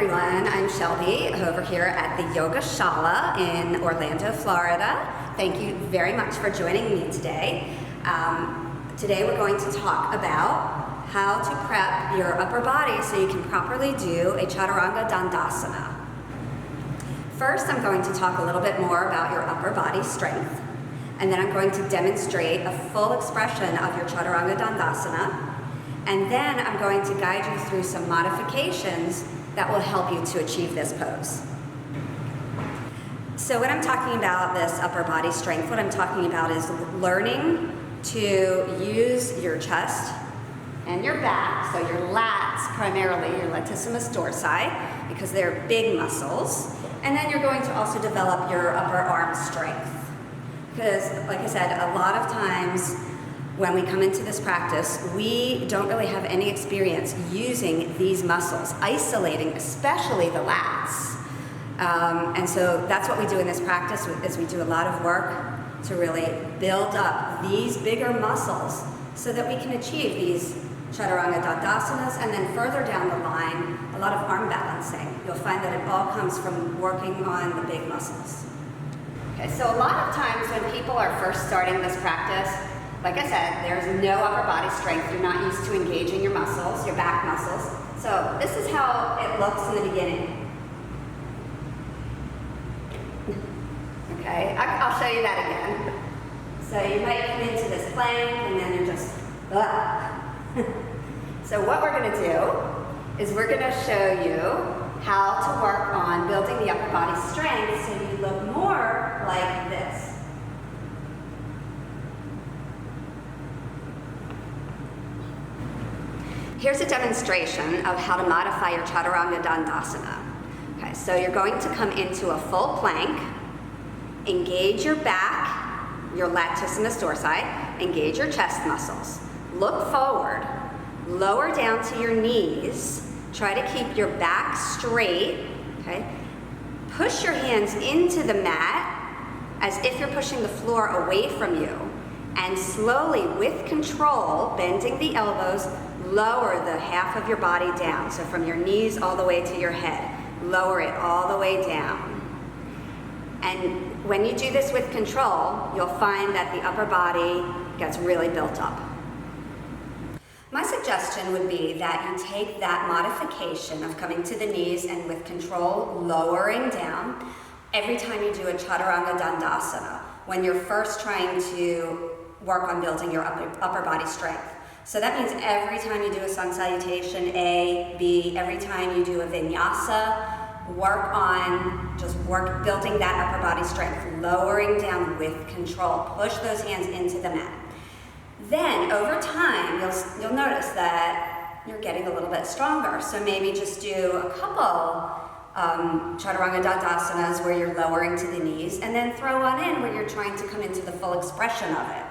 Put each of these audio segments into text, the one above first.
everyone, I'm Shelby over here at the Yoga Shala in Orlando, Florida. Thank you very much for joining me today. Today we're going to talk about how to prep your upper body so you can properly do a Chaturanga Dandasana. First, I'm going to talk a little bit more about your upper body strength, and then I'm going to demonstrate a full expression of your Chaturanga Dandasana. And then I'm going to guide you through some modifications that will help you to achieve this pose. So when I'm talking about this upper body strength, what I'm talking about is learning to use your chest and your back, so your lats primarily, your latissimus dorsi, because they're big muscles. And then you're going to also develop your upper arm strength. Because, like I said, a lot of times when we come into this practice, we don't really have any experience using these muscles, isolating especially the lats. And so that's what we do in this practice, is we do a lot of work to really build up these bigger muscles so that we can achieve these Chaturanga Dandasanas, and then further down the line, a lot of arm balancing. You'll find that it all comes from working on the big muscles. Okay, so a lot of times when people are first starting this practice, like I said, there's no upper body strength. You're not used to engaging your muscles, your back muscles. So this is how it looks in the beginning. Okay, I'll show you that again. So you might come into this plank and then you're just, So what we're gonna do is we're gonna show you how to work on building the upper body strength so you look more like this. Here's a demonstration of how to modify your Chaturanga Dandasana. Okay, so you're going to come into a full plank, engage your back, your latissimus dorsi, engage your chest muscles. Look forward, lower down to your knees, try to keep your back straight, okay? Push your hands into the mat as if you're pushing the floor away from you, and slowly, with control, bending the elbows, lower the half of your body down. So from your knees all the way to your head, lower it all the way down. And when you do this with control, you'll find that the upper body gets really built up. My suggestion would be that you take that modification of coming to the knees and with control lowering down every time you do a Chaturanga Dandasana, when you're first trying to work on building your upper body strength. So that means every time you do a sun salutation, A, B, every time you do a vinyasa, work building that upper body strength, lowering down with control. Push those hands into the mat. Then over time, you'll notice that you're getting a little bit stronger. So maybe just do a couple Chaturanga Dandasanas where you're lowering to the knees, and then throw one in where you're trying to come into the full expression of it.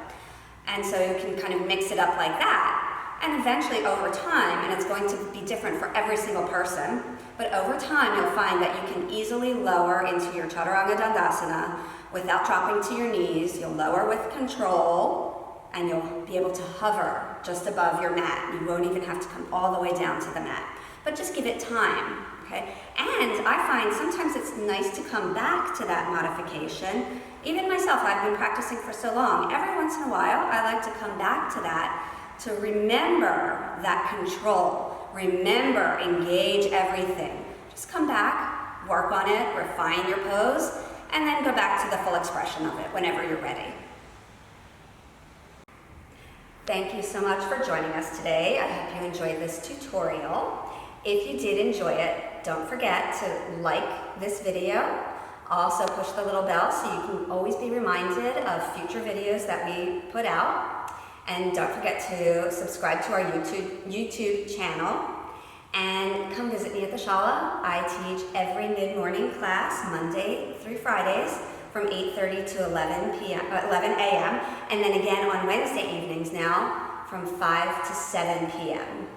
And so you can kind of mix it up like that. And eventually over time, and it's going to be different for every single person, but over time you'll find that you can easily lower into your Chaturanga Dandasana without dropping to your knees. You'll lower with control, and you'll be able to hover just above your mat. You won't even have to come all the way down to the mat. But just give it time, okay? And I find sometimes it's nice to come back to that modification. Even myself, I've been practicing for so long. Every once in a while, I like to come back to that to remember that control. Remember, engage everything. Just come back, work on it, refine your pose, and then go back to the full expression of it whenever you're ready. Thank you so much for joining us today. I hope you enjoyed this tutorial. If you did enjoy it, don't forget to like this video. Also push the little bell so you can always be reminded of future videos that we put out. And don't forget to subscribe to our YouTube channel. And come visit me at the Shala. I teach every mid-morning class, Monday through Fridays, from 8:30 to 11 a.m. And then again on Wednesday evenings now, from 5 to 7 p.m.